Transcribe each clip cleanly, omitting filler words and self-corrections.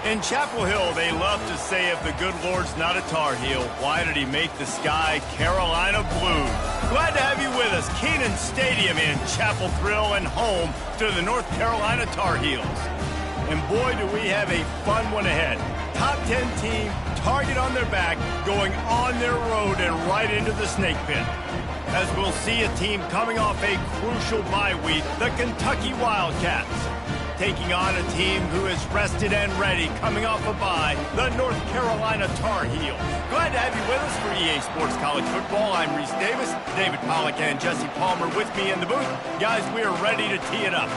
In Chapel Hill, they love to say if the good Lord's not a Tar Heel, why did he make the sky Carolina blue? Glad to have you with us. Kenan Stadium in Chapel Thrill and home to the North Carolina Tar Heels. And boy, do we have a fun one ahead. Top 10 team, target on their back, going on their road and right into the snake pit. As we'll see a team coming off a crucial bye week, the Kentucky Wildcats. Taking on a team who is rested and ready, coming off a bye, the North Carolina Tar Heels. Glad to have you with us for EA Sports College Football. I'm Reese Davis, David Pollack and Jesse Palmer with me in the booth. Guys, we are ready to tee it up.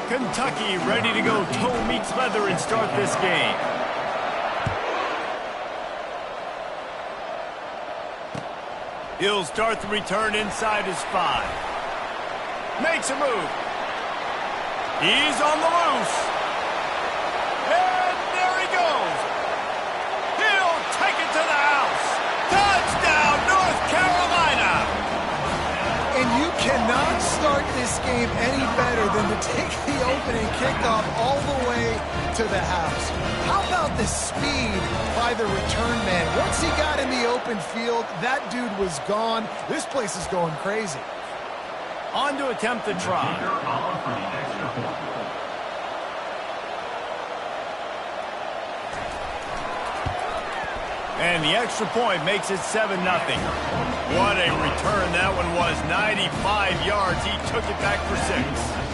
Kentucky ready to go toe meets leather and start this game. He'll start the return inside his 5. Makes a move. He's on the loose. And there he goes. He'll take it to the house. Touchdown, North Carolina. And you cannot start this game any better than to take the opening kickoff all the way to the house. How about the speed by the return man? Once he got in the open field, that dude was gone. This place is going crazy. On to attempt the try. And the extra point makes it 7-0. What a return that one was. 95 yards. He took it back for 6.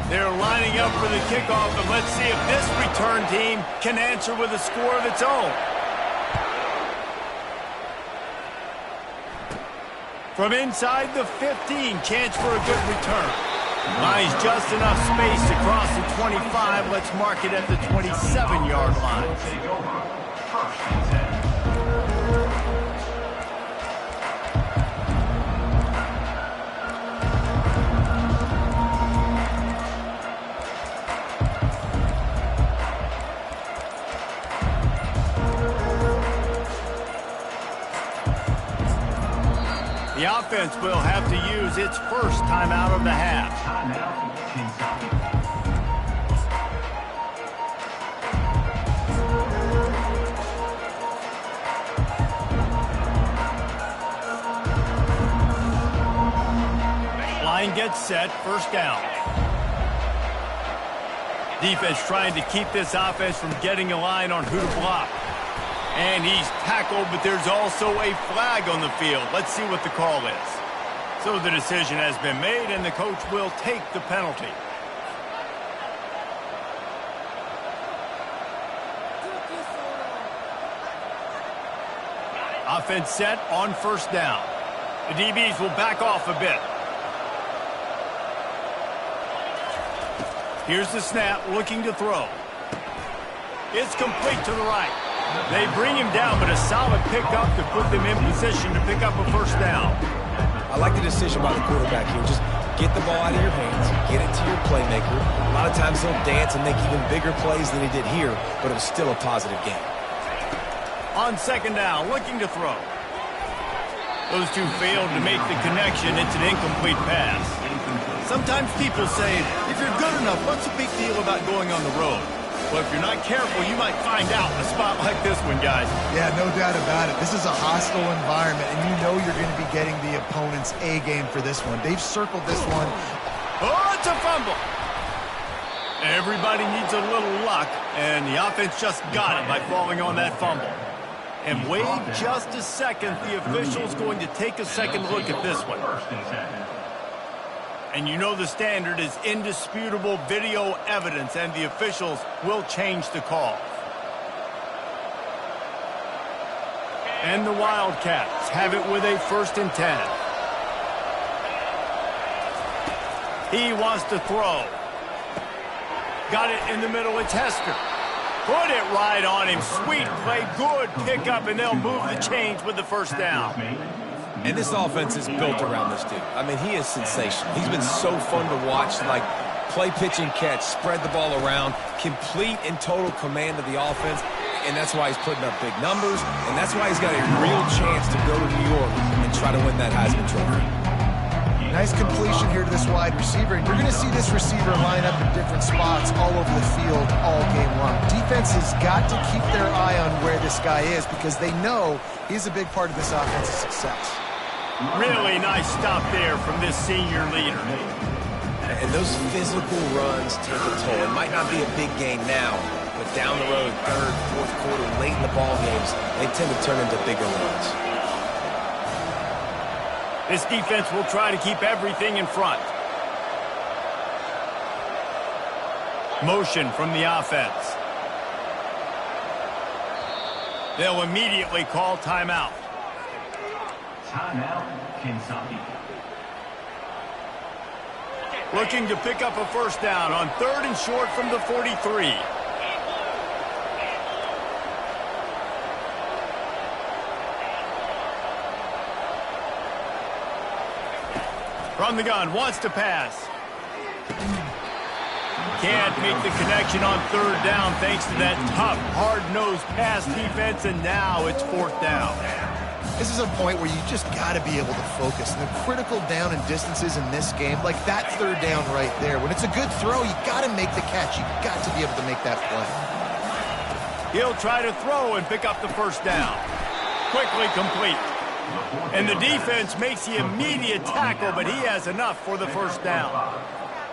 They're lining up for the kickoff, and let's see if this return team can answer with a score of its own. From inside the 15, chance for a good return. Finds just enough space to cross the 25. Let's mark it at the 27-yard line. The offense will have to use its first timeout of the half. Line gets set, first down. Defense trying to keep this offense from getting a line on who to block. And he's tackled, but there's also a flag on the field. Let's see what the call is. So the decision has been made, and the coach will take the penalty. Offense set on first down. The DBs will back off a bit. Here's the snap, looking to throw. It's complete to the right. They bring him down, but a solid pickup to put them in position to pick up a first down. I like the decision by the quarterback here. Just get the ball out of your hands, get it to your playmaker. A lot of times he'll dance and make even bigger plays than he did here, but it was still a positive game. On second down, looking to throw. Those two failed to make the connection. It's an incomplete pass. Sometimes people say, if you're good enough, what's the big deal about going on the road? Well, if you're not careful, you might find out in a spot like this one, guys. Yeah, no doubt about it. This is a hostile environment, and you know you're going to be getting the opponent's A game for this one. They've circled this one. Oh, it's a fumble. Everybody needs a little luck, and the offense just got it by falling on that fumble. And wait just a second. The official's going to take a second look at this one. And you know the standard is indisputable video evidence, and the officials will change the call. And the Wildcats have it with a 1st and 10. He wants to throw. Got it in the middle. It's Hester. Put it right on him. Sweet play. Good pickup, and they'll move the chains with the first down. And this offense is built around this dude. I mean, he is sensational. He's been so fun to watch, like play, pitch, and catch, spread the ball around, complete and total command of the offense, and that's why he's putting up big numbers, and that's why he's got a real chance to go to New York and try to win that Heisman Trophy. Nice completion here to this wide receiver, and you're going to see this receiver line up in different spots all over the field all game long. Defense has got to keep their eye on where this guy is because they know he's a big part of this offense's success. Really nice stop there from this senior leader. And those physical runs take a toll. It might not be a big game now, but down the road, third, fourth quarter, late in the ball games, they tend to turn into bigger runs. This defense will try to keep everything in front. Motion from the offense. They'll immediately call timeout. Timeout, Kentucky. Looking to pick up a first down on 3rd and short from the 43. From the gun, wants to pass. Can't make the connection on 3rd down thanks to that tough, hard-nosed pass defense, and now it's 4th down. This is a point where you just got to be able to focus. The critical down and distances in this game, like that 3rd down right there. When it's a good throw, you got to make the catch. You got to be able to make that play. He'll try to throw and pick up the first down. Quickly complete. And the defense makes the immediate tackle, but he has enough for the first down.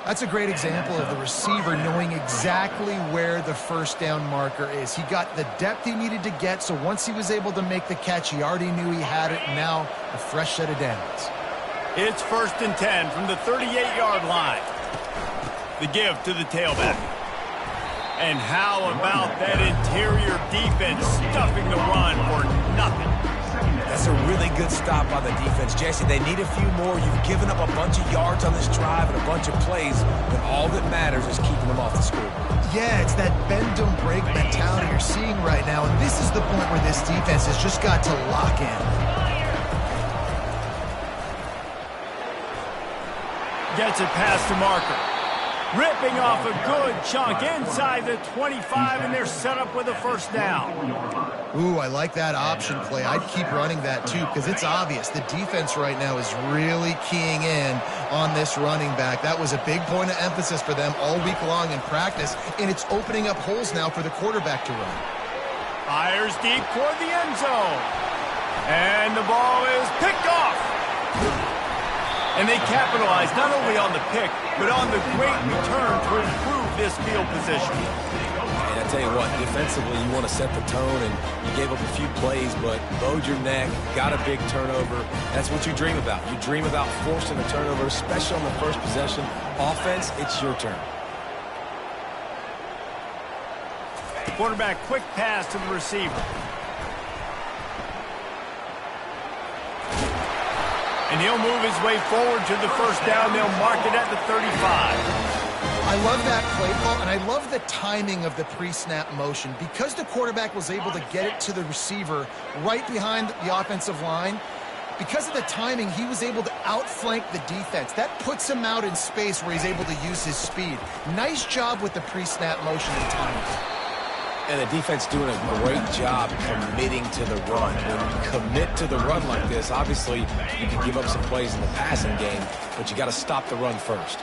That's a great example of the receiver knowing exactly where the first down marker is. He got the depth he needed to get, so once he was able to make the catch, he already knew he had it, and now a fresh set of downs. It's 1st and 10 from the 38-yard line. The give to the tailback. And how about that interior defense stuffing the run for nothing? That's a really good stop by the defense. Jesse, they need a few more. You've given up a bunch of yards on this drive and a bunch of plays, but all that matters is keeping them off the scoreboard. Yeah, it's that bend, don't break mentality you're seeing right now, and this is the point where this defense has just got to lock in. Gets it past the marker. Ripping off a good chunk inside the 25, and they're set up with a first down. Ooh, I like that option play. I'd keep running that too because it's obvious the defense right now is really keying in on this running back. That was a big point of emphasis for them all week long in practice, and it's opening up holes now for the quarterback to run. Fires deep toward the end zone. And the ball is picked off. And they capitalize not only on the pick, but on the great return to improve this field position. And I tell you what, defensively, you want to set the tone, and you gave up a few plays, but bowed your neck, got a big turnover. That's what you dream about. You dream about forcing a turnover, especially on the first possession. Offense, it's your turn. Quarterback, quick pass to the receiver. And he'll move his way forward to the first down. They'll mark it at the 35. I love that play call, and I love the timing of the pre-snap motion. Because the quarterback was able to get it to the receiver right behind the offensive line, because of the timing, he was able to outflank the defense. That puts him out in space where he's able to use his speed. Nice job with the pre-snap motion and timing. And the defense doing a great job committing to the run. When you commit to the run like this, obviously you can give up some plays in the passing game, but you got to stop the run first.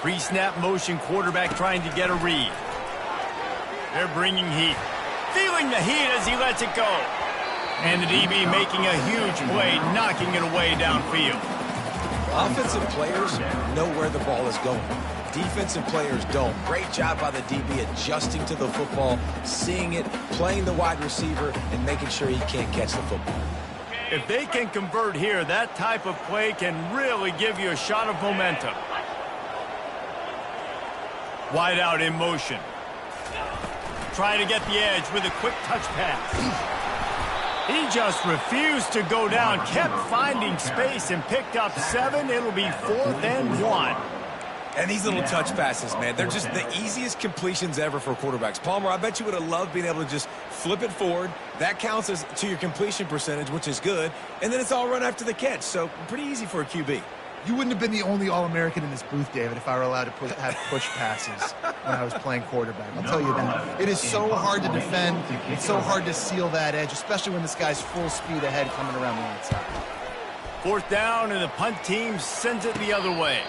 Pre-snap motion, quarterback trying to get a read. They're bringing heat. Feeling the heat as he lets it go. And the DB making a huge play, knocking it away downfield. Offensive players know where the ball is going. Defensive players don't. Great job by the DB adjusting to the football, seeing it, playing the wide receiver, and making sure he can't catch the football. If they can convert here, that type of play can really give you a shot of momentum. Wide out in motion. Trying to get the edge with a quick touch pass. He just refused to go down, kept finding space and picked up 7. It'll be 4th and 1. And these little touch passes, man, they're just the easiest completions ever for quarterbacks. Palmer, I bet you would have loved being able to just flip it forward. That counts as to your completion percentage, which is good. And then it's all run after the catch, so pretty easy for a QB. You wouldn't have been the only All-American in this booth, David, if I were allowed to have push passes when I was playing quarterback. I'll tell you that. It is so hard to defend. It's so hard to seal that edge, especially when this guy's full speed ahead coming around the outside. 4th down, and the punt team sends it the other way.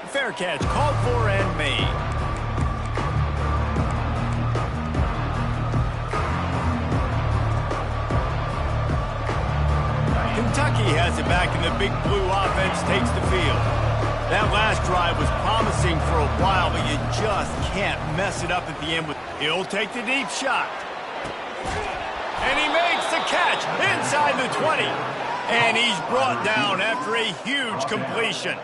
Fair catch called for and made. Kentucky has it back, and the Big Blue offense takes the field. That last drive was promising for a while, but you just can't mess it up at the end. He'll take the deep shot. And he makes the catch inside the 20. And he's brought down after a huge completion.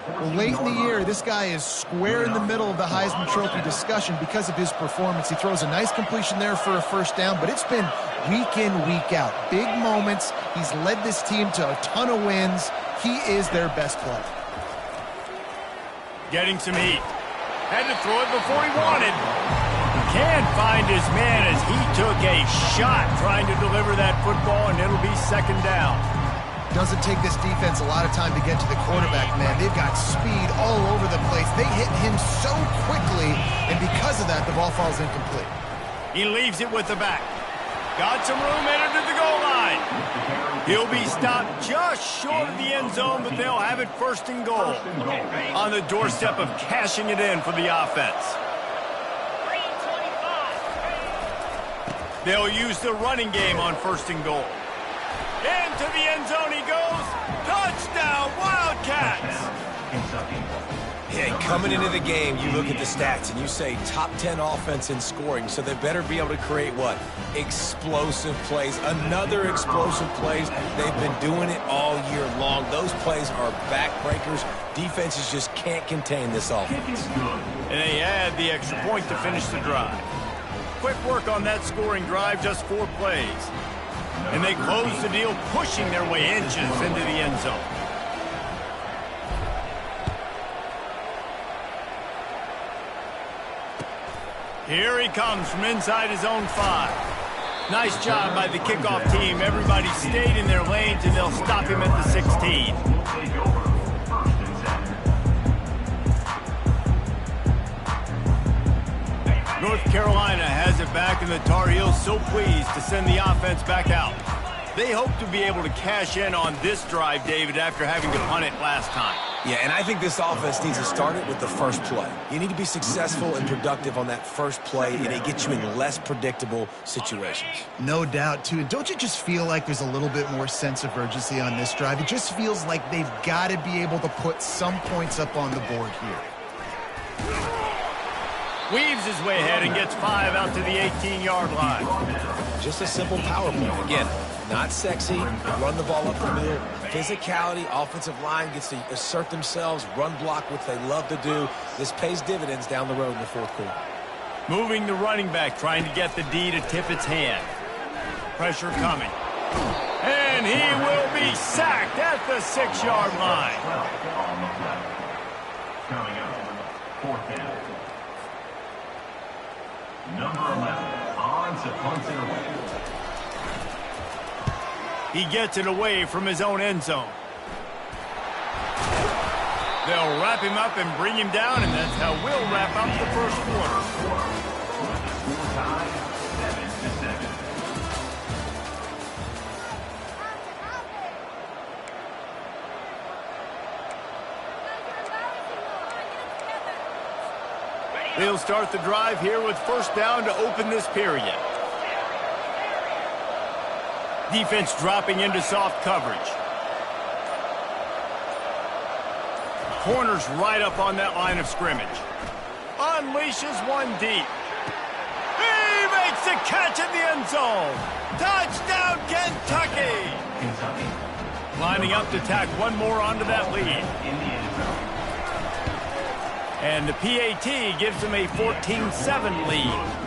Well, late in the year, this guy is square in the middle of the Heisman Trophy discussion because of his performance. He throws a nice completion there for a first down, but it's been week in, week out. Big moments. He's led this team to a ton of wins. He is their best player. Getting some heat. Had to throw it before he wanted. Can't find his man as he took a shot trying to deliver that football, and it'll be 2nd down. Doesn't take this defense a lot of time to get to the quarterback, man. They've got speed all over the place. They hit him so quickly, and because of that, the ball falls incomplete. He leaves it with the back. Got some room, entered to the goal line. He'll be stopped just short of the end zone, but they'll have it 1st and goal. On the doorstep of cashing it in for the offense. They'll use the running game on 1st and goal. Into the end zone he goes. Touchdown, Wildcats! Yeah, coming into the game, you look at the stats and you say top 10 offense in scoring, so they better be able to create what? Explosive plays. Another explosive plays. They've been doing it all year long. Those plays are backbreakers. Defenses just can't contain this offense. And they add the extra point to finish the drive. Quick work on that scoring drive, just 4 plays. And they close the deal, pushing their way inches into the end zone. Here he comes from inside his own 5. Nice job by the kickoff team. Everybody stayed in their lanes, and they'll stop him at the 16. North Carolina has it back, and the Tar Heels so pleased to send the offense back out. They hope to be able to cash in on this drive, David, after having to punt it last time. Yeah, and I think this offense needs to start it with the first play. You need to be successful and productive on that first play, and it gets you in less predictable situations. No doubt, too. And don't you just feel like there's a little bit more sense of urgency on this drive? It just feels like they've got to be able to put some points up on the board here. Weaves his way ahead and gets 5 out to the 18-yard line. Just a simple power play. Again, not sexy, run the ball up the middle. Physicality, offensive line gets to assert themselves, run block, which they love to do. This pays dividends down the road in the 4th quarter. Moving the running back, trying to get the D to tip its hand. Pressure coming. And he will be sacked at the 6-yard line. Coming up, 4th down. Number 11, on to punt it away. He gets it away from his own end zone. They'll wrap him up and bring him down, and that's how we'll wrap up the 1st quarter. Tie 7-7. They'll start the drive here with 1st down to open this period. Defense dropping into soft coverage. Corners right up on that line of scrimmage. Unleashes one deep. He makes the catch in the end zone. Touchdown, Kentucky! Lining up to tack one more onto that lead. And the PAT gives them a 14-7 lead.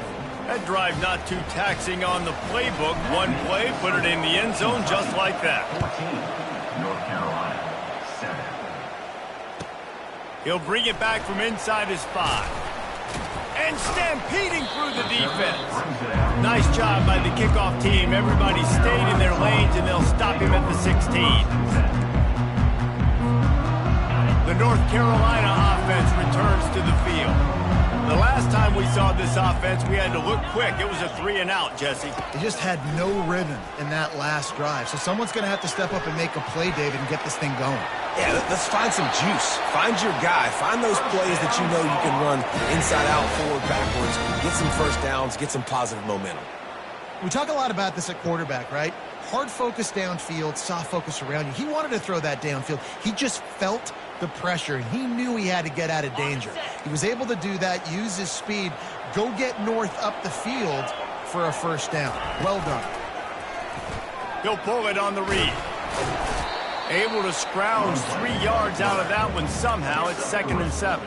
That drive not too taxing on the playbook. One play, put it in the end zone just like that. 14, North Carolina, 7. He'll bring it back from inside his 5. And stampeding through the defense. Nice job by the kickoff team. Everybody stayed in their lanes, and they'll stop him at the 16. The North Carolina offense returns to the field. The last time we saw this offense, we had to look quick. It was a 3-and-out, Jesse. They just had no rhythm in that last drive. So someone's going to have to step up and make a play, David, and get this thing going. Yeah, let's find some juice. Find your guy. Find those plays that you know you can run inside out, forward, backwards. Get some first downs. Get some positive momentum. We talk a lot about this at quarterback, right? Hard focus downfield, soft focus around you. He wanted to throw that downfield. He just felt the pressure, and he knew he had to get out of danger. He was able to do that, use his speed, go get North up the field for a first down. Well done. He'll pull it on the read. Able to scrounge 3 yards out of that one somehow. It's 2nd and 7.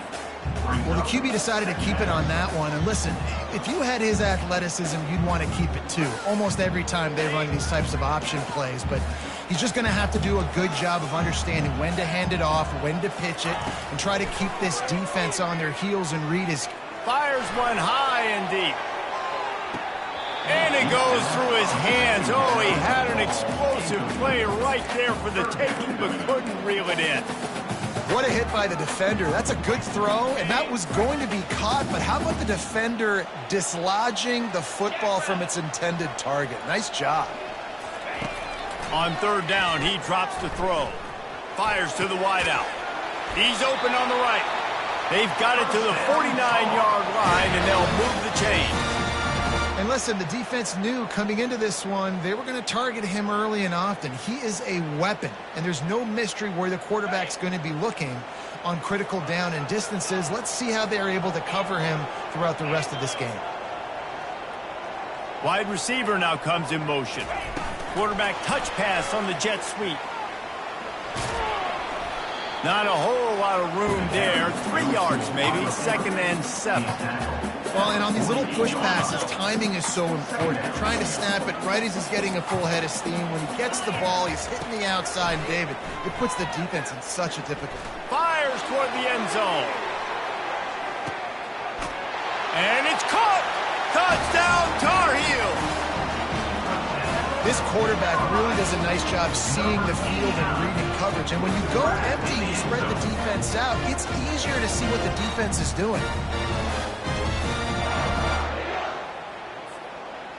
Well, the QB decided to keep it on that one. And listen, if you had his athleticism, you'd want to keep it too. Almost every time they run these types of option plays. But he's just going to have to do a good job of understanding when to hand it off, when to pitch it, and try to keep this defense on their heels and read his... Fires one high and deep. And it goes through his hands. Oh, he had an explosive play right there for the taking, but couldn't reel it in. What a hit by the defender. That's a good throw, and that was going to be caught, but how about the defender dislodging the football from its intended target? Nice job. On 3rd down, he drops the throw. Fires to the wideout. He's open on the right. They've got it to the 49-yard line, and they'll move the chains. And listen, the defense knew coming into this one, they were going to target him early and often. He is a weapon, and there's no mystery where the quarterback's going to be looking on critical down and distances. Let's see how they're able to cover him throughout the rest of this game. Wide receiver now comes in motion. Quarterback touch pass on the jet sweep. Not a whole lot of room there. 3 yards maybe, 2nd and 7. Well, and on these little push passes, timing is so important. Trying to snap it right as he's getting a full head of steam. When he gets the ball, he's hitting the outside, and David, it puts the defense in such a difficult... Fires toward the end zone. And it's caught! Touchdown, Tar Heels! This quarterback really does a nice job seeing the field and reading coverage. And when you go empty, you spread the defense out, it's easier to see what the defense is doing.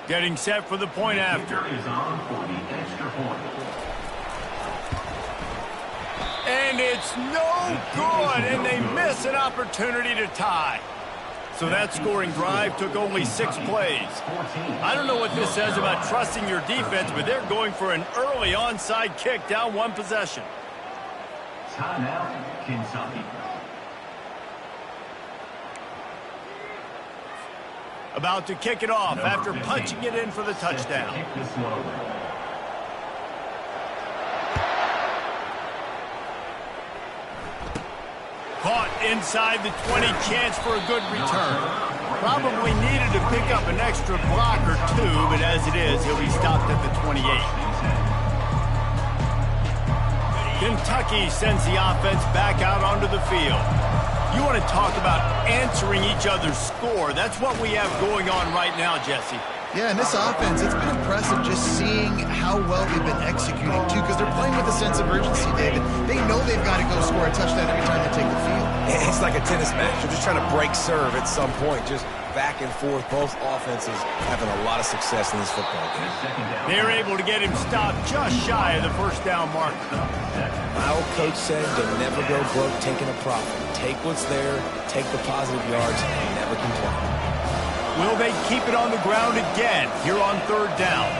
Getting set for the point after. Is on for the extra point. And it's no good, and they miss an opportunity to tie. So that scoring drive took only 6 plays. I don't know what this says about trusting your defense, but they're going for an early onside kick down 1 possession. Timeout, Kentucky. About to kick it off after punching it in for the touchdown. Kick this one over. Caught inside the 20, chance for a good return. Probably needed to pick up an extra block or 2, but as it is, he'll be stopped at the 28. Kentucky sends the offense back out onto the field. You want to talk about answering each other's score. That's what we have going on right now, Jesse. Yeah, and this offense, it's been impressive just seeing how well they've been executing, too, because they're playing with a sense of urgency, David. They know they've got to go score a touchdown every time they take the field. It's like a tennis match. You're just trying to break serve at some point, just back and forth. Both offenses having a lot of success in this football game. They're able to get him stopped just shy of the first down mark. My old coach said to never go broke taking a profit. Take what's there, take the positive yards, and never complain. Will they keep it on the ground again here on 3rd down?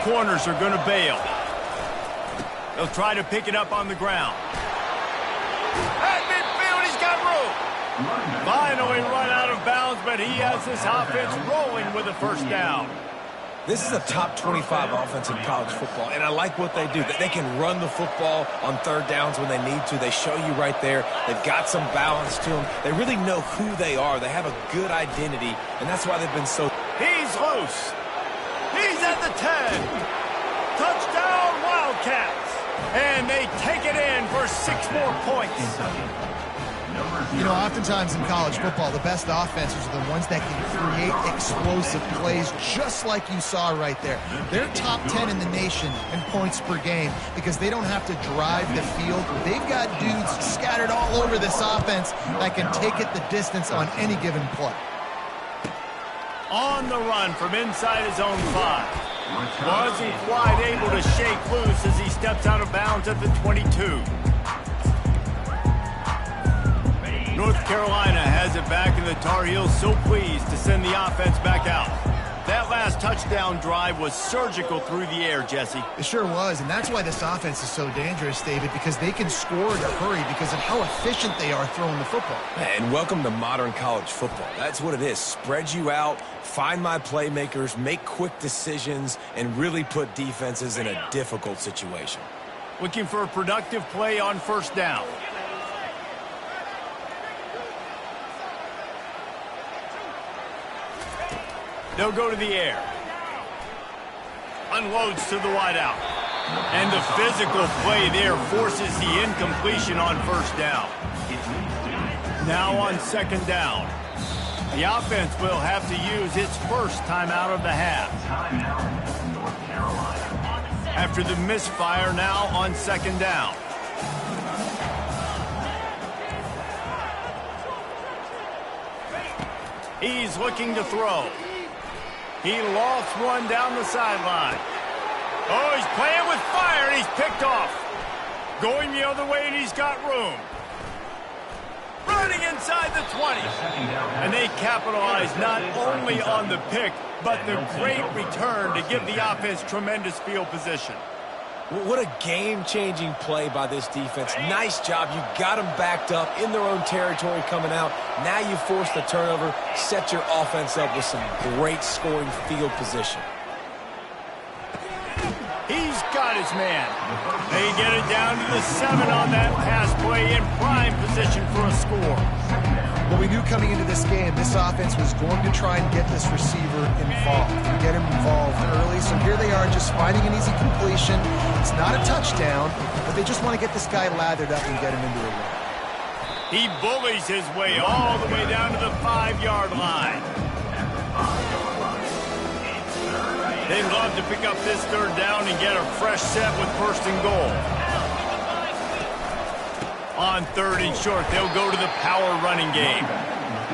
Corners are going to bail. They'll try to pick it up on the ground. At midfield, he's got room. Finally run out of bounds, but he has this offense rolling with a first down. This is a top 25 offense in college football, and I like what they do. They can run the football on 3rd downs when they need to. They show you right there. They've got some balance to them. They really know who they are. They have a good identity, and that's why they've been so... He's loose. He's at the 10. Touchdown, Wildcats. And they take it in for 6 more points. Kentucky. Number You know, oftentimes in college football, the best offenses are the ones that can create explosive plays, just like you saw right there. They're top 10 in the nation in points per game because they don't have to drive the field. They've got dudes scattered all over this offense that can take it the distance on any given play. On the run from inside his own 5. Wasn't quite able to shake loose as he steps out of bounds at the 22. North Carolina has it back, and the Tar Heels so pleased to send the offense back out. That last touchdown drive was surgical through the air, Jesse. It sure was, and that's why this offense is so dangerous, David, because they can score in a hurry because of how efficient they are throwing the football. And welcome to modern college football. That's what it is. Spread you out, find my playmakers, make quick decisions, and really put defenses in a difficult situation. Looking for a productive play on first down. They'll go to the air. Unloads to the wideout. And the physical play there forces the incompletion on first down. Now on second down. The offense will have to use its first timeout of the half. After the misfire, now on second down. He's looking to throw. He lofts one down the sideline. Oh, he's playing with fire, and he's picked off. Going the other way, and he's got room. Running inside the 20. And they capitalize not only on the pick, but the great return to give the offense tremendous field position. What a game-changing play by this defense. Nice job. You got them backed up in their own territory coming out. Now you force the turnover, set your offense up with some great scoring field position. He's got his man. They get it down to the 7 on that pass play in prime position for a score. Well, we knew coming into this game, this offense was going to try and get this receiver involved, get him involved early. So here they are just finding an easy completion. It's not a touchdown, but they just want to get this guy lathered up and get him into a run. He bullies his way all the way down to the 5-yard line. They'd love to pick up this third down and get a fresh set with first and goal. On third and short, they'll go to the power running game.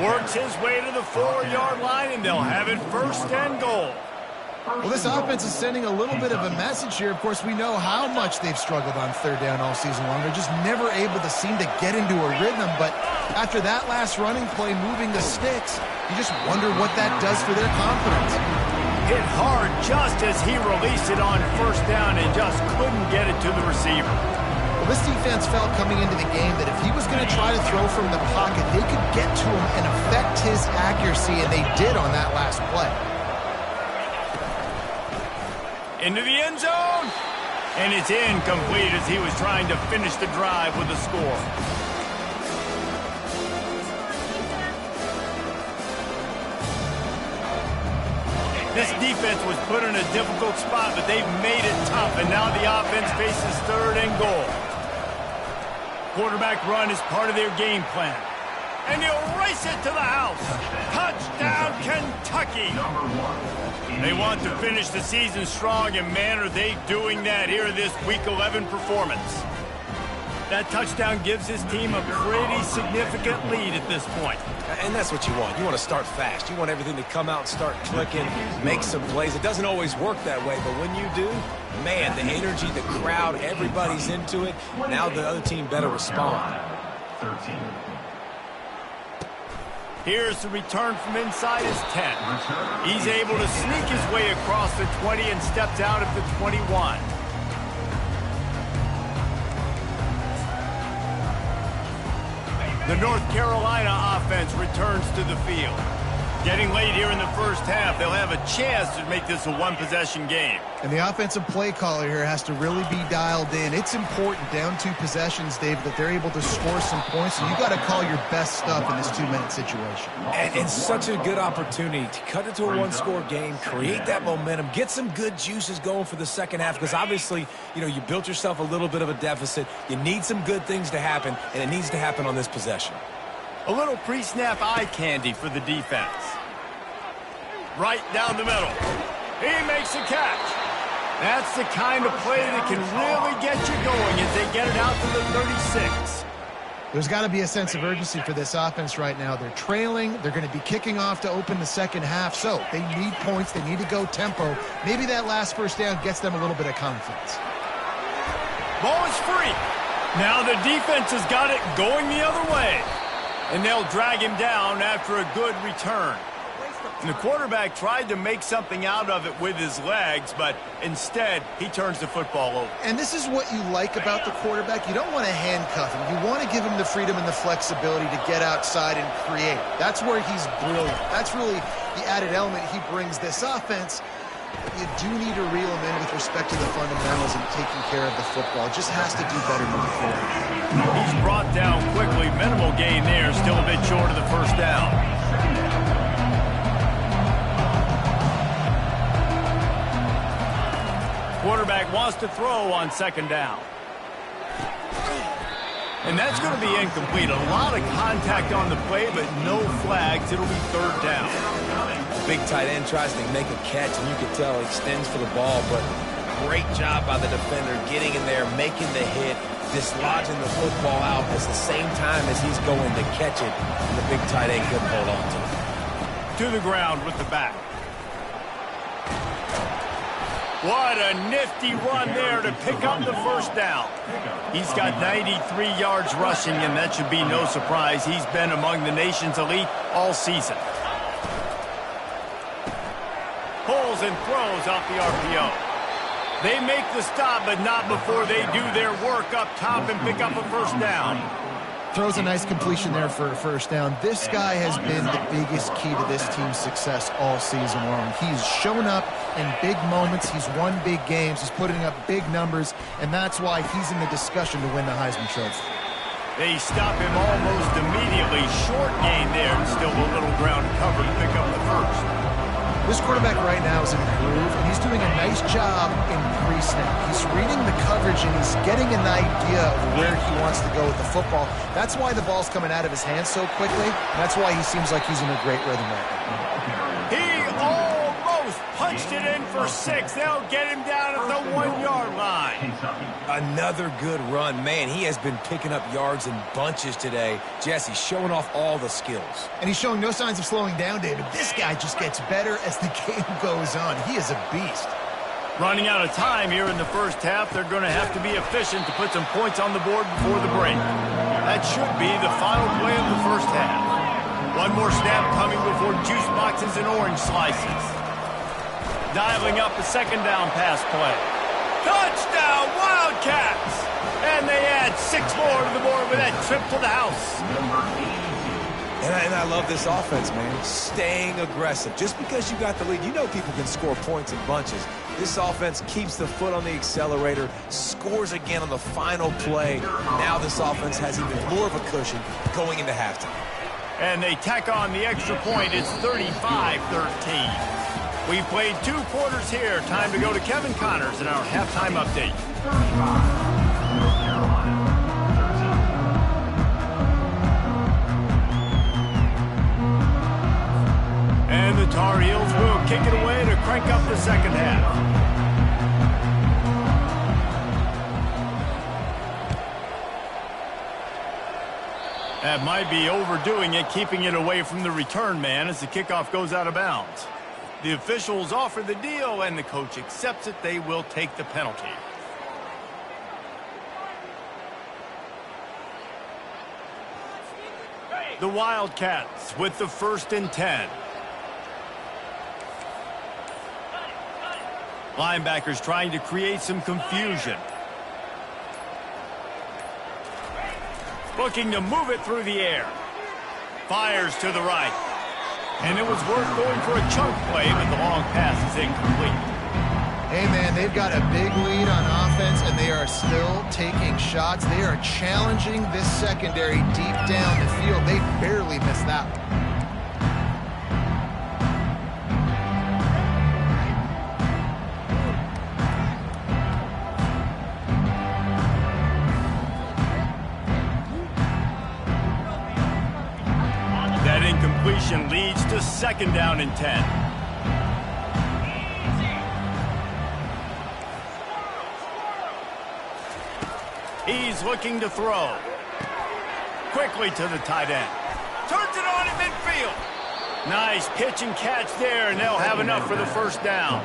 Works his way to the 4-yard line, and they'll have it first and goal. Well, this offense is sending a little bit of a message here. Of course, we know how much they've struggled on third down all season long. They're just never able to seem to get into a rhythm. But after that last running play, moving the sticks, you just wonder what that does for their confidence. Hit hard just as he released it on first down and just couldn't get it to the receiver. Well, this defense felt coming into the game that if he was going to try to throw from the pocket, they could get to him and affect his accuracy, and they did on that last play. Into the end zone, and it's incomplete as he was trying to finish the drive with a score. This defense was put in a difficult spot, but they've made it tough, and now the offense faces third and goal. Quarterback run is part of their game plan. And he'll race it to the house. Touchdown, Kentucky. They want to finish the season strong, and man, are they doing that here in this Week 11 performance. That touchdown gives his team a pretty significant lead at this point. And that's what you want. You want to start fast. You want everything to come out and start clicking, make some plays. It doesn't always work that way, but when you do, man, the energy, the crowd, everybody's into it. Now the other team better respond. Here's the return from inside his 10. He's able to sneak his way across the 20 and steps out at the 21. The North Carolina offense returns to the field. Getting late here in the first half, they'll have a chance to make this a one-possession game. And the offensive play caller here has to really be dialed in. It's important down 2 possessions, David, that they're able to score some points. So you got to call your best stuff in this 2-minute situation. And it's such a good opportunity to cut it to a one-score game, create that momentum, get some good juices going for the second half, because obviously, you know, you built yourself a little bit of a deficit. You need some good things to happen, and it needs to happen on this possession. A little pre-snap eye candy for the defense. Right down the middle. He makes a catch. That's the kind of play that can really get you going as they get it out to the 36. There's got to be a sense of urgency for this offense right now. They're trailing. They're going to be kicking off to open the second half, so they need points. They need to go tempo. Maybe that last first down gets them a little bit of confidence. Ball is free. Now the defense has got it going the other way. And they'll drag him down after a good return. And the quarterback tried to make something out of it with his legs, but instead, he turns the football over. And this is what you like about the quarterback. You don't want to handcuff him. You want to give him the freedom and the flexibility to get outside and create. That's where he's brilliant. That's really the added element he brings this offense. But you do need to reel him in with respect to the fundamentals and taking care of the football. It just has to do better moving forward. He's brought down quickly. Minimal gain there. Still a bit short of the first down. Quarterback wants to throw on second down. And that's going to be incomplete. A lot of contact on the play, but no flags. It'll be third down. Big tight end tries to make a catch, and you can tell he extends for the ball, but great job by the defender getting in there, making the hit, dislodging the football out at the same time as he's going to catch it, and the big tight end couldn't hold on to it. To the ground with the back. What a nifty run there to pick up the first down. He's got 93 yards rushing, and that should be no surprise. He's been among the nation's elite all season. Pulls and throws off the RPO. They make the stop, but not before they do their work up top and pick up a first down. Throws a nice completion there for a first down. This guy has been the biggest key to this team's success all season long. He's shown up in big moments. He's won big games. He's putting up big numbers, and that's why he's in the discussion to win the Heisman Trophy. They stop him almost immediately. Short gain there, and still a little ground to cover to pick up the first. This quarterback right now is in a groove, and he's doing a nice job in pre-snap. He's reading the coverage, and he's getting an idea of where he wants to go with the football. That's why the ball's coming out of his hands so quickly. That's why he seems like he's in a great rhythm right now. He almost punched it in for 6. They'll get him down at the 1-yard line. Another good run. Man, he has been picking up yards in bunches today. Jesse showing off all the skills. And he's showing no signs of slowing down, David. This guy just gets better as the game goes on. He is a beast. Running out of time here in the first half, they're going to have to be efficient to put some points on the board before the break. That should be the final play of the first half. One more snap coming before juice boxes and orange slices. Dialing up the second down pass play. Touchdown, Wildcats! And they add 6 more to the board with that trip to the house. And I love this offense, man. Staying aggressive. Just because you got the lead, you know people can score points in bunches. This offense keeps the foot on the accelerator, scores again on the final play. Now this offense has even more of a cushion going into halftime. And they tack on the extra point. It's 35-13. We've played 2 quarters here. Time to go to Kevin Connors in our halftime update. And the Tar Heels will kick it away to crank up the second half. That might be overdoing it, keeping it away from the return man as the kickoff goes out of bounds. The officials offer the deal, and the coach accepts it. They will take the penalty. The Wildcats with the 1st and 10. Linebackers trying to create some confusion. Looking to move it through the air. Fires to the right. And it was worth going for a chunk play, but the long pass is incomplete. Hey, man, they've got a big lead on offense, and they are still taking shots. They are challenging this secondary deep down the field. They barely missed that one. just 2nd down and 10. He's looking to throw. Quickly to the tight end. Turns it on in midfield. Nice pitch and catch there, and they'll have enough for the 1st down.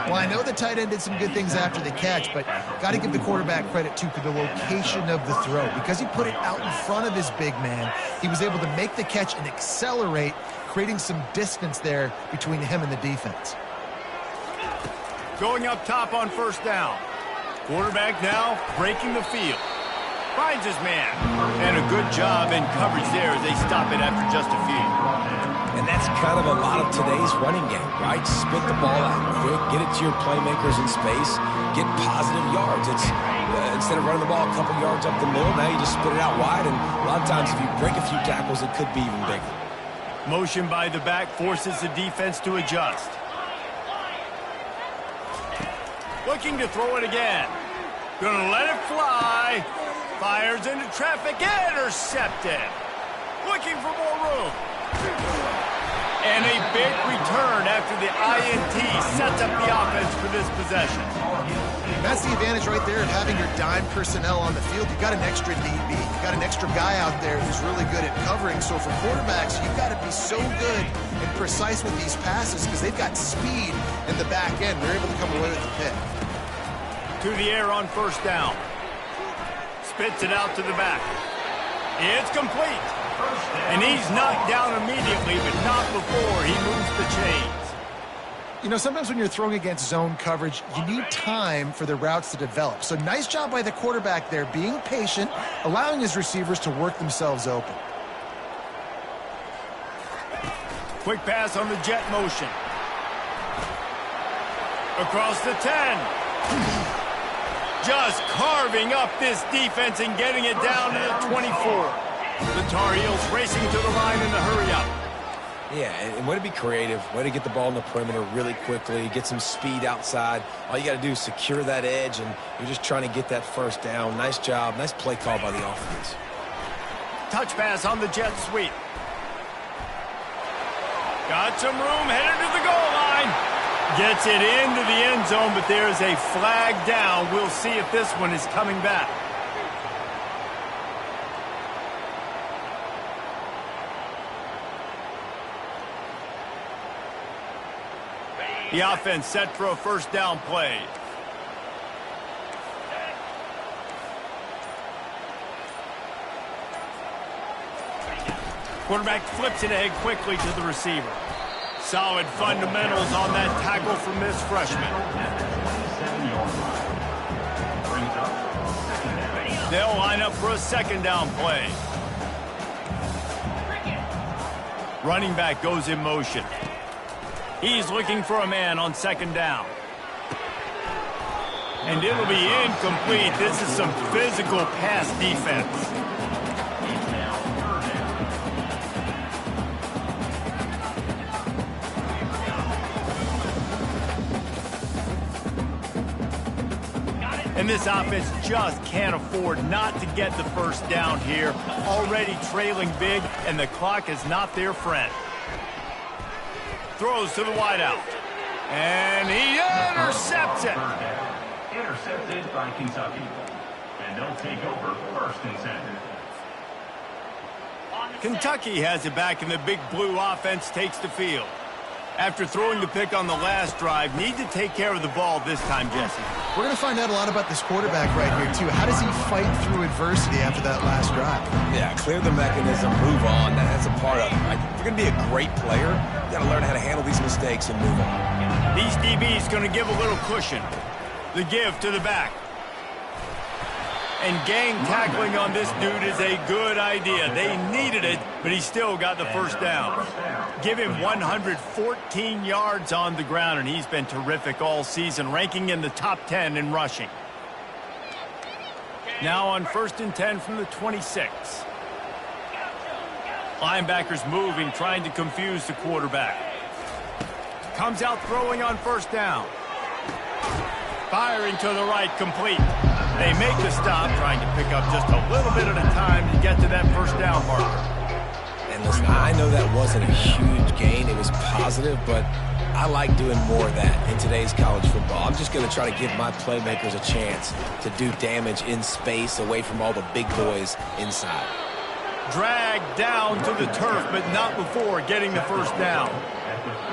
Well, I know the tight end did some good things after the catch, but got to give the quarterback credit, too, for the location of the throw. Because he put it out in front of his big man, he was able to make the catch and accelerate, creating some distance there between him and the defense. Going up top on 1st down. Quarterback now breaking the field. Finds his man. And a good job in coverage there as they stop it after just a few. And that's kind of a lot of today's running game, right? Spit the ball out quick, get it to your playmakers in space, get positive yards. It's instead of running the ball a couple yards up the middle, now you just spit it out wide, and a lot of times if you break a few tackles, it could be even bigger. Motion by the back forces the defense to adjust. Looking to throw it again. Gonna let it fly. Fires into traffic. Intercepted. Looking for more room. And a big return after the INT sets up the offense for this possession. That's the advantage right there of having your dime personnel on the field. You've got an extra DB. You've got an extra guy out there who's really good at covering. So for quarterbacks, you've got to be so good and precise with these passes because they've got speed in the back end. They're able to come away with the pick. To the air on 1st down. Spits it out to the back. It's complete. And he's knocked down immediately, but not before he moves the chains. You know, sometimes when you're throwing against zone coverage, you need time for the routes to develop. So nice job by the quarterback there, being patient, allowing his receivers to work themselves open. Quick pass on the jet motion. Across the 10. Just carving up this defense and getting it down to the 24. The Tar Heels racing to the line in the hurry-up. Yeah, and way to be creative, way to get the ball in the perimeter really quickly, get some speed outside. All you got to do is secure that edge, and you're just trying to get that 1st down. Nice job, nice play call by the offense. Touch pass on the jet sweep. Got some room, headed to the goal line. Gets it into the end zone, but there's a flag down. We'll see if this one is coming back. The offense set for a 1st down play. Quarterback flips it ahead quickly to the receiver. Solid fundamentals on that tackle from this freshman. They'll line up for a 2nd down play. Running back goes in motion. He's looking for a man on 2nd down. And it'll be incomplete. This is some physical pass defense. And this offense just can't afford not to get the 1st down here. Already trailing big, and the clock is not their friend. Throws to the wideout. And he intercepts it. Intercepted by Kentucky. And they'll take over 1st and 10. Kentucky has it back, and the big blue offense takes the field. After throwing the pick on the last drive, need to take care of the ball this time, Jesse. We're going to find out a lot about this quarterback right here, too. How does he fight through adversity after that last drive? Yeah, clear the mechanism, move on. That's a part of it, right? If you're going to be a great player, you got to learn how to handle these mistakes and move on. These DBs going to give a little cushion. The give to the back. And gang tackling on this dude is a good idea. They needed it, but he still got the 1st down. Give him 114 yards on the ground, and he's been terrific all season, ranking in the top 10 in rushing. Now on 1st and 10 from the 26. Linebackers moving, trying to confuse the quarterback. Comes out throwing on 1st down. Firing to the right, complete. They make the stop, trying to pick up just a little bit at a time to get to that 1st down marker. And Listen, I know that wasn't a huge gain. It was positive, but I like doing more of that in today's college football. I'm just going to try to give my playmakers a chance to do damage in space away from all the big boys inside. Dragged down to the turf, but not before getting the first down.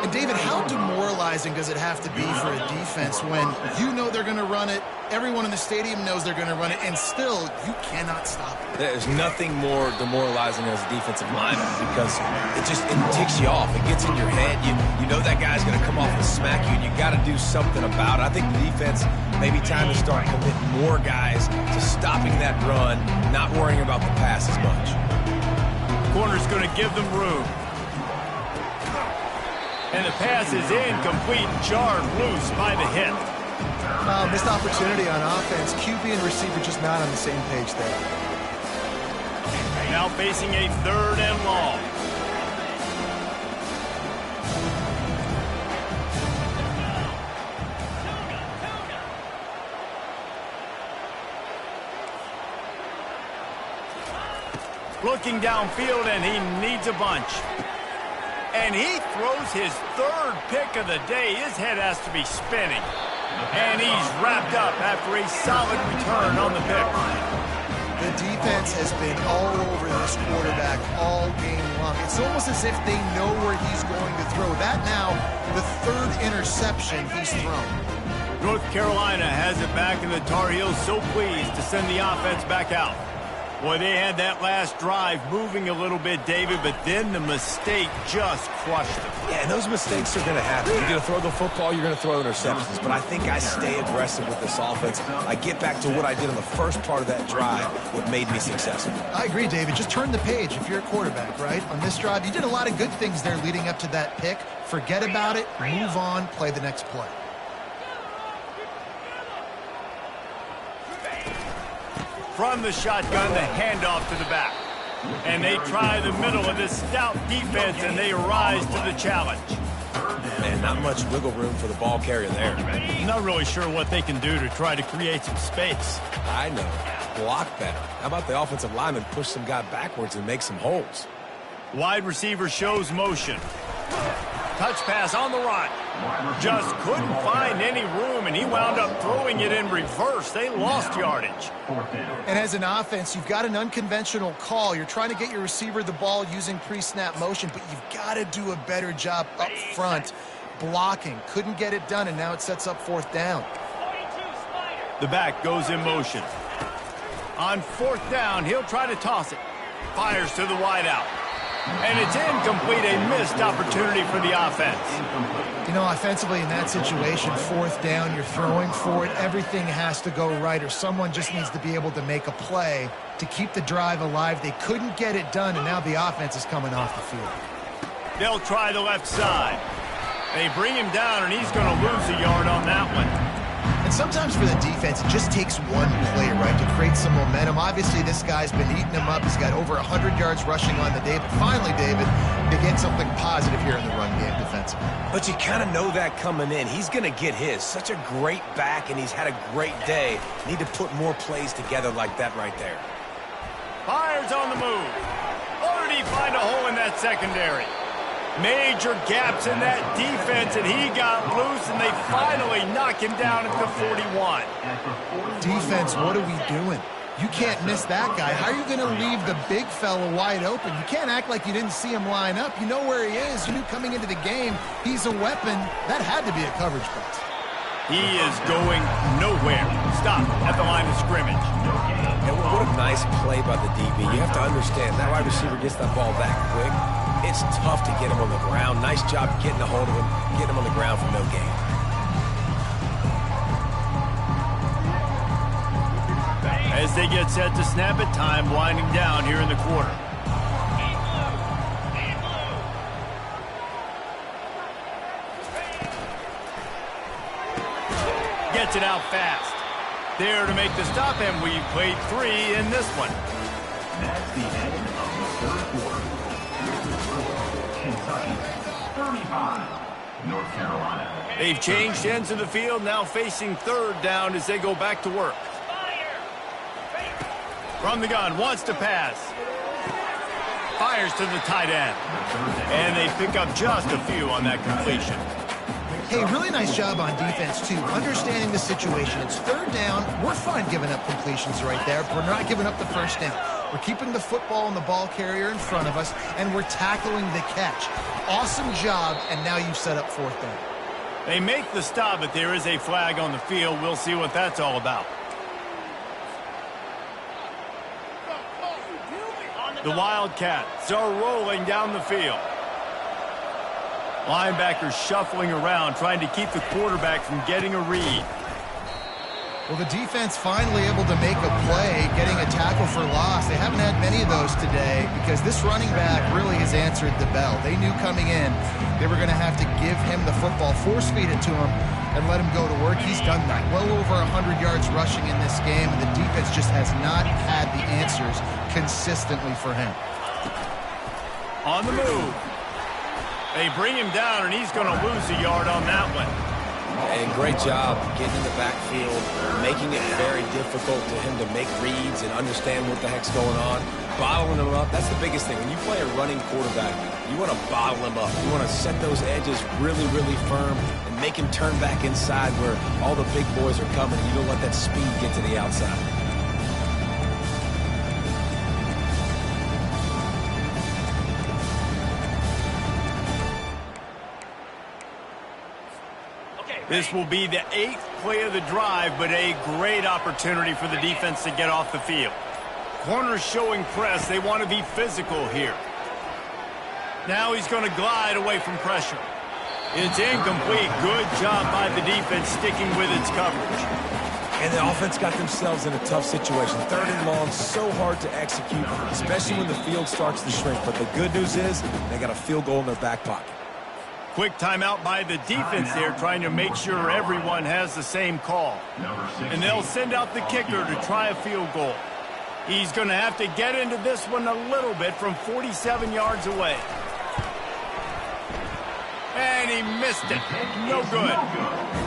And David, how demoralizing does it have to be for a defense when you know they're going to run it, everyone in the stadium knows they're going to run it, and still you cannot stop it? There's nothing more demoralizing as a defensive lineman because it ticks you off. It gets in your head. You know that guy's going to come off and smack you, and you got to do something about it. I think the defense maybe time to start committing more guys to stopping that run, not worrying about the pass as much. Corner's going to give them room. And the pass is incomplete, jarred loose by the hit. Missed opportunity on offense. QB and receiver just not on the same page there. Now facing a 3rd and long. Looking downfield, and he needs a bunch. And he throws his 3rd pick of the day. His head has to be spinning. And he's wrapped up after a solid return on the pick. The defense has been all over this quarterback all game long. It's almost as if they know where he's going to throw. That now, the 3rd interception he's thrown. North Carolina has it back, and the Tar Heels so pleased to send the offense back out. Boy, they had that last drive moving a little bit, David, but then the mistake just crushed them. Yeah, and those mistakes are going to happen. You're going to throw the football, you're going to throw interceptions. But I think I stay aggressive with this offense. I get back to what I did on the first part of that drive, what made me successful. I agree, David. Just turn the page if you're a quarterback, right? On this drive, you did a lot of good things there leading up to that pick. Forget about it, move on, play the next play. From the shotgun, the handoff to the back. And they try the middle of this stout defense, and they rise to the challenge. Man, not much wiggle room for the ball carrier there. Not really sure what they can do to try to create some space. I know. Block better. How about the offensive lineman push some guy backwards and make some holes? Wide receiver shows motion. Touch pass on the run. Just couldn't find any room, and he wound up throwing it in reverse. They lost yardage. And as an offense, you've got an unconventional call. You're trying to get your receiver the ball using pre-snap motion, but you've got to do a better job up front blocking. Couldn't get it done, and now it sets up 4th down. The back goes in motion. On 4th down, he'll try to toss it. Fires to the wideout. And it's incomplete, a missed opportunity for the offense. You know, offensively in that situation, 4th down, you're throwing for it. Everything has to go right, or someone just needs to be able to make a play to keep the drive alive. They couldn't get it done, and now the offense is coming off the field. They'll try the left side. They bring him down, and he's going to lose a yard on that one. And sometimes for the defense, it just takes one play, right, to create some momentum. Obviously, this guy's been eating them up. He's got over 100 yards rushing on the day. But finally, David, they get something positive here in the run game defensively. But you kind of know that coming in. He's going to get his. Such a great back, and he's had a great day. Need to put more plays together like that right there. Fires on the move. Or did he find a hole in that secondary? Major gaps in that defense, and he got loose, and they finally knock him down at the 41. Defense, what are we doing? You can't miss that guy. How are you going to leave the big fella wide open? You can't act like you didn't see him line up. You know where he is. You knew coming into the game he's a weapon. That had to be a coverage blitz. He is going nowhere. Stop at the line of scrimmage. And what a nice play by the DB. You have to understand, that wide receiver gets that ball back quick. It's tough to get him on the ground. Nice job getting a hold of him, getting him on the ground for no gain. As they get set to snap it, time winding down here in the quarter. Gets it out fast. There to make the stop, and we've played 3 in this one. That's the end of the 3rd quarter. Kentucky 35, North Carolina. They've changed ends of the field, now facing 3rd down as they go back to work. From the gun, wants to pass. Fires to the tight end. And they pick up just a few on that completion. Hey, really nice job on defense, too. Understanding the situation. It's third down. We're fine giving up completions right there. We're not giving up the first down. We're keeping the football and the ball carrier in front of us, and we're tackling the catch. Awesome job, and now you've set up fourth down. They make the stop, but there is a flag on the field. We'll see what that's all about. The Wildcats are rolling down the field. Linebackers shuffling around, trying to keep the quarterback from getting a read. Well, the defense finally able to make a play, getting a tackle for loss. They haven't had many of those today because this running back really has answered the bell. They knew coming in they were going to have to give him the football, force-feed it to him, and let him go to work. He's done that. Well over 100 yards rushing in this game, and the defense just has not had the answers consistently for him. On the move. They bring him down, and he's going to lose a yard on that one. And great job getting in the backfield, making it very difficult to him to make reads and understand what the heck's going on. Bottling him up, that's the biggest thing. When you play a running quarterback, you want to bottle him up. You want to set those edges really, really firm and make him turn back inside where all the big boys are coming. You don't let that speed get to the outside. This will be the 8th play of the drive, but a great opportunity for the defense to get off the field. Corners showing press. They want to be physical here. Now he's going to glide away from pressure. It's incomplete. Good job by the defense sticking with its coverage. And the offense got themselves in a tough situation. Third and long, so hard to execute, especially when the field starts to shrink. But the good news is they got a field goal in their back pocket. Quick timeout by the defense there, trying to make sure everyone has the same call. And they'll send out the kicker to try a field goal. He's going to have to get into this one a little bit from 47 yards away. And he missed it. No good.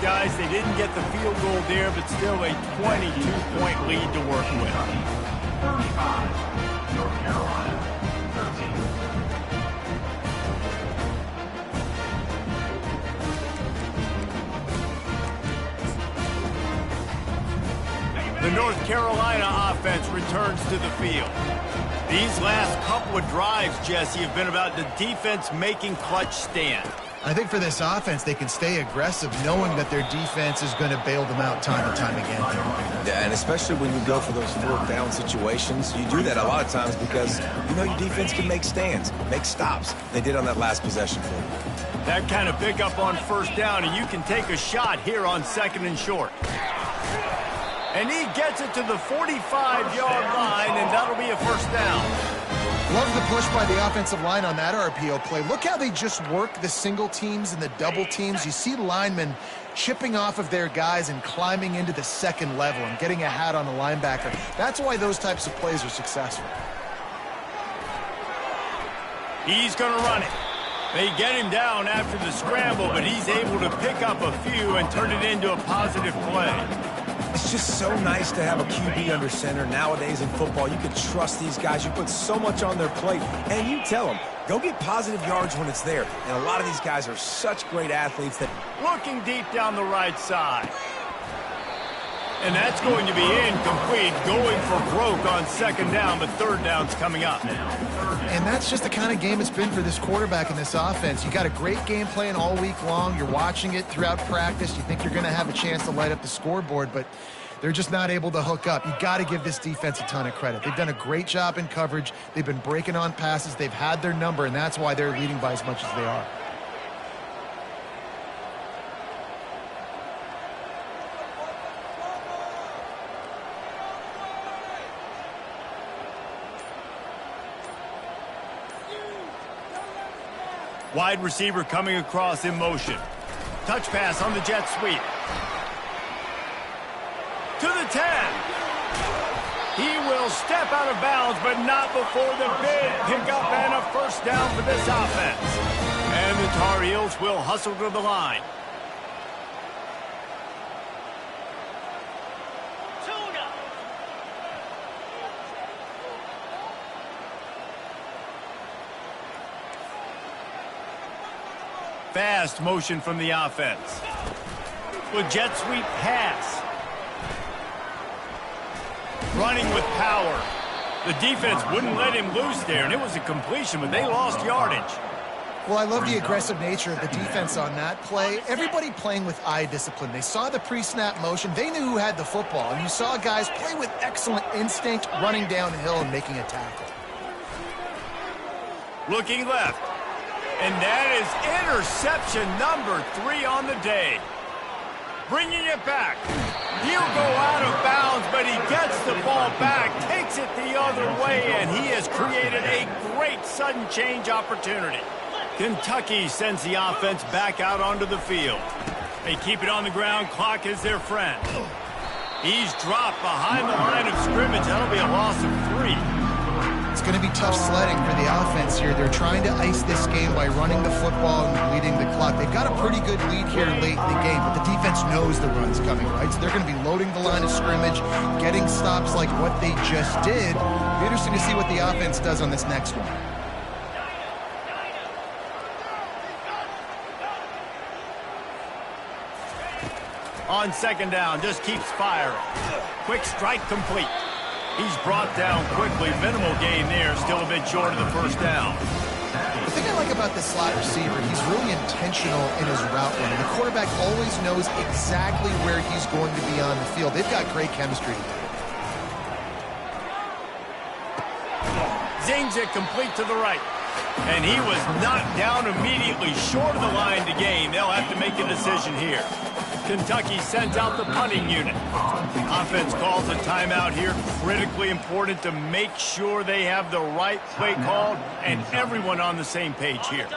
Guys, they didn't get the field goal there, but still a 22-point lead to work with. 35, North Carolina, 13. The North Carolina offense returns to the field. These last couple of drives, Jesse, have been about the defense making clutch stand. I think for this offense, they can stay aggressive knowing that their defense is going to bail them out time and time again. Yeah, and especially when you go for those fourth down situations, you do that a lot of times because you know your defense can make stands, make stops. They did on that last possession for you. That kind of pickup on first down, and you can take a shot here on 2nd and short. And he gets it to the 45-yard line, and that'll be a first down. Love the push by the offensive line on that RPO play. Look how they just work the single teams and the double teams. You see linemen chipping off of their guys and climbing into the second level and getting a hat on the linebacker. That's why those types of plays are successful. He's going to run it. They get him down after the scramble, but he's able to pick up a few and turn it into a positive play. It's just so nice to have a QB under center. Nowadays in football, you can trust these guys. You put so much on their plate, and you tell them, go get positive yards when it's there. And a lot of these guys are such great athletes that... Looking deep down the right side. And that's going to be incomplete, going for broke on 2nd down, but 3rd down's coming up. And that's just the kind of game it's been for this quarterback in this offense. You got a great game plan all week long. You're watching it throughout practice. You think you're going to have a chance to light up the scoreboard, but they're just not able to hook up. You got to give this defense a ton of credit. They've done a great job in coverage. They've been breaking on passes. They've had their number, and that's why they're leading by as much as they are. Wide receiver coming across in motion. Touch pass on the jet sweep. To the 10. He will step out of bounds, but not before the big pickup and a first down for this offense. And the Tar Heels will hustle to the line. fast motion from the offense. With jet sweep pass. Running with power. The defense wouldn't let him loose there, and it was a completion, but they lost yardage. Well, I love the aggressive nature of the defense on that play. Everybody playing with eye discipline. They saw the pre-snap motion. They knew who had the football. And you saw guys play with excellent instinct, running downhill and making a tackle. Looking left. And that is interception number 3 on the day. Bringing it back. He'll go out of bounds, but he gets the ball back, takes it the other way, and he has created a great sudden change opportunity. Kentucky sends the offense back out onto the field. They keep it on the ground. Clock is their friend. He's dropped behind the line of scrimmage. That'll be a loss of 3. It's going to be tough sledding for the offense here. They're trying to ice this game by running the football and bleeding the clock. They've got a pretty good lead here late in the game, but the defense knows the run's coming, right? So they're going to be loading the line of scrimmage, getting stops like what they just did. It'll be interesting to see what the offense does on this next one. On second down, just keeps firing. Quick strike complete. He's brought down quickly. Minimal gain there. Still a bit short of the first down. The thing I like about this slot receiver, he's really intentional in his route running. The quarterback always knows exactly where he's going to be on the field. They've got great chemistry together. Zings it complete to the right. And he was knocked down immediately short of the line to gain. They'll have to make a decision here. Kentucky sends out the punting unit. Offense calls a timeout here. Critically important to make sure they have the right play called and everyone on the same page here.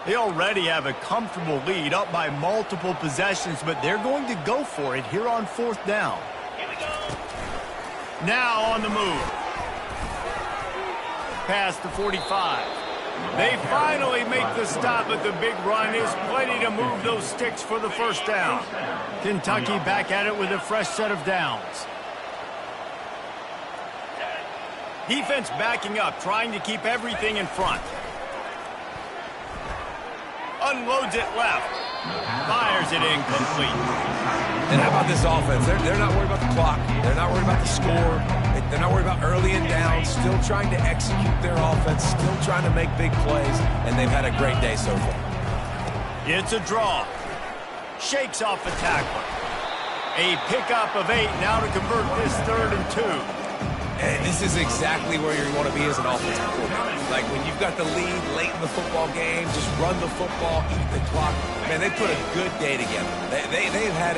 They already have a comfortable lead up by multiple possessions, but they're going to go for it here on 4th down. Now on the move. Past the 45. They finally make the stop, but the big run is plenty to move those sticks for the first down. Kentucky back at it with a fresh set of downs. Defense backing up, trying to keep everything in front. Unloads it left. Fires it incomplete. And how about this offense? They're not worried about the clock. They're not worried about the score. They're not worried about early and down. Still trying to execute their offense. Still trying to make big plays. And they've had a great day so far. It's a draw. Shakes off the tackler. A pickup of 8 now to convert this 3rd and 2. And this is exactly where you want to be as an offensive coordinator. Like when you've got the lead late in the football game, just run the football, eat the clock. Man, they put a good day together. They've had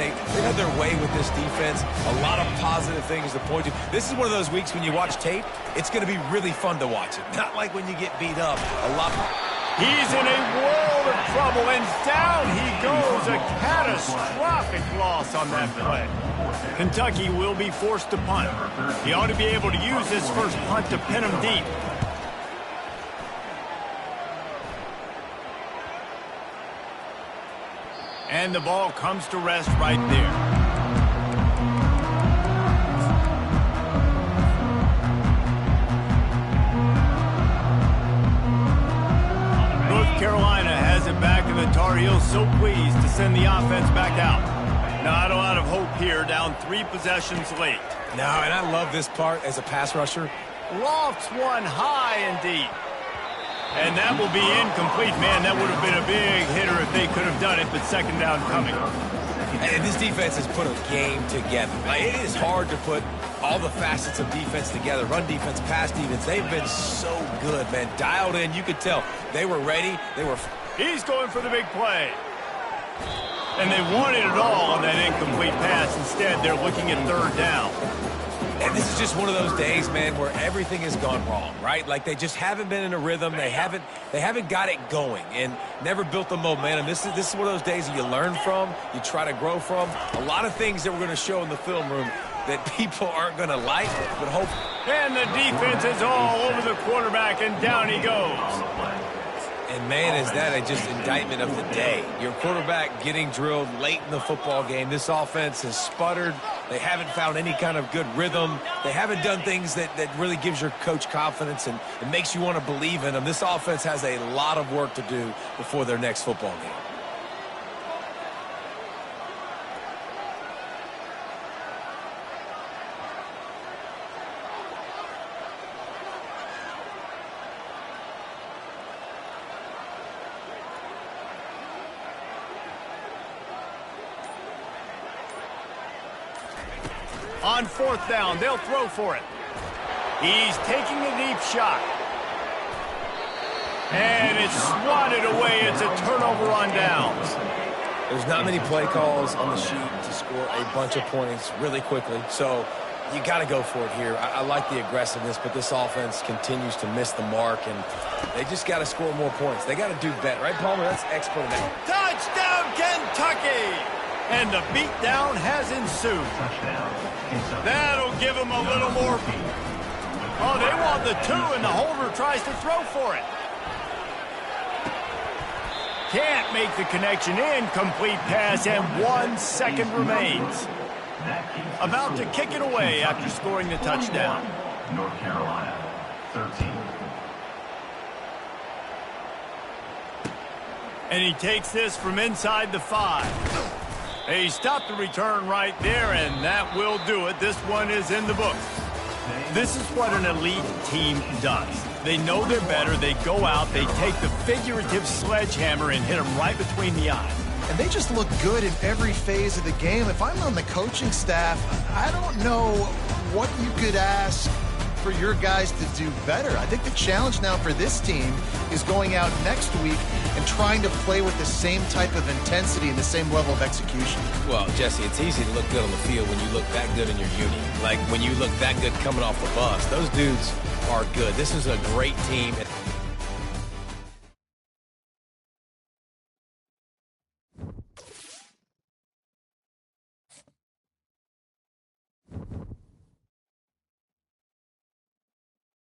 their way with this defense. A lot of positive things to point to. This is one of those weeks when you watch tape, it's going to be really fun to watch it. Not like when you get beat up. He's in a world of trouble, and down he goes. A catastrophic loss on that play. Kentucky will be forced to punt. He ought to be able to use this first punt to pin him deep. And the ball comes to rest right there. Carolina has it back, and the Tar Heels so pleased to send the offense back out. Not a lot of hope here, down 3 possessions late. No, and I love this part as a pass rusher. Lofts one high and deep. And that will be incomplete. Man, that would have been a big hitter if they could have done it, but second down coming. And this defense has put a game together. Like, it is hard to put all the facets of defense together. Run defense, pass defense. They've been so good, man. Dialed in. You could tell they were ready. He's going for the big play. And they wanted it all on that incomplete pass. Instead, they're looking at 3rd down. And this is just one of those days, man, where everything has gone wrong, right? Like they just haven't been in a rhythm. They haven't got it going and never built the momentum. This is one of those days that you learn from, you try to grow from. A lot of things that we're going to show in the film room that people aren't going to like, but hope. And the defense is all over the quarterback, and down he goes. And, man, is that just indictment of the day. Your quarterback getting drilled late in the football game. This offense has sputtered. They haven't found any kind of good rhythm. They haven't done things that really gives your coach confidence and it makes you want to believe in them. This offense has a lot of work to do before their next football game. On 4th down, they'll throw for it. He's taking a deep shot. And it's swatted away. It's a turnover on downs. There's not many play calls on the sheet to score a bunch of points really quickly, so you got to go for it here. I like the aggressiveness, but this offense continues to miss the mark, and they just got to score more points. They got to do better, right, Palmer? That's expert now. Touchdown, Kentucky! And the beatdown has ensued. That'll give them a little more. Oh, they want the 2, and the holder tries to throw for it. Can't make the connection. Incomplete pass, and 1 second remains. About to kick it away after scoring the touchdown. North Carolina, 13. And he takes this from inside the 5. He stopped the return right there, and that will do it. This one is in the books. This is what an elite team does. They know they're better. They go out. They take the figurative sledgehammer and hit them right between the eyes. And they just look good in every phase of the game. If I'm on the coaching staff, I don't know what you could ask for your guys to do better. I think the challenge now for this team is going out next week and trying to play with the same type of intensity and the same level of execution. Well, Jesse, it's easy to look good on the field when you look that good in your uni. Like when you look that good coming off the bus. Those dudes are good. This is a great team.